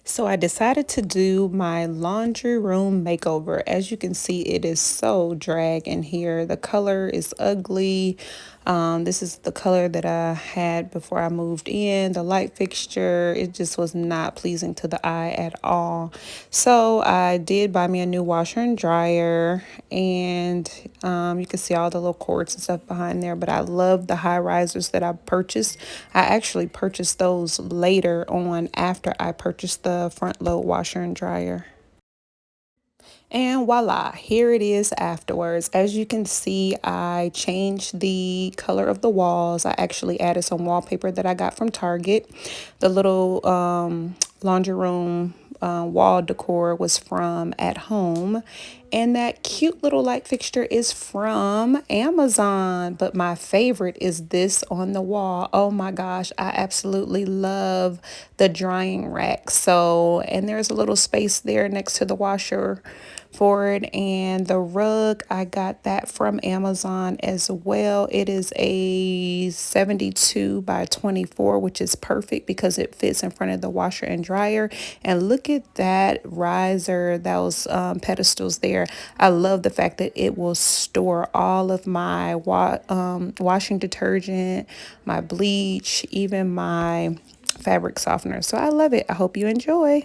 So I decided to do my laundry room makeover. As you can see, it is so drag in here. The color is ugly. This is the color that I had before I moved in. The light fixture, it just was not pleasing to the eye at all. So I did buy me a new washer and dryer, and you can see all the little cords and stuff behind there. But I love the high risers that I purchased. I actually purchased those later on after I purchased the front load washer and dryer. And voila, here it is afterwards. As you can see, I changed the color of the walls. I actually added some wallpaper that I got from Target. The little laundry room wall decor was from At Home. And that cute little light fixture is from Amazon. But my favorite is this on the wall. Oh my gosh, I absolutely love the drying rack. So, and there's a little space there next to the washer for it. And the rug, I got that from Amazon as well. It is a 72 by 24, which is perfect because it fits in front of the washer and dryer. And look at that riser, those pedestals there. I love the fact that it will store all of my washing detergent, my bleach, even my fabric softener. So I love it. I hope you enjoy.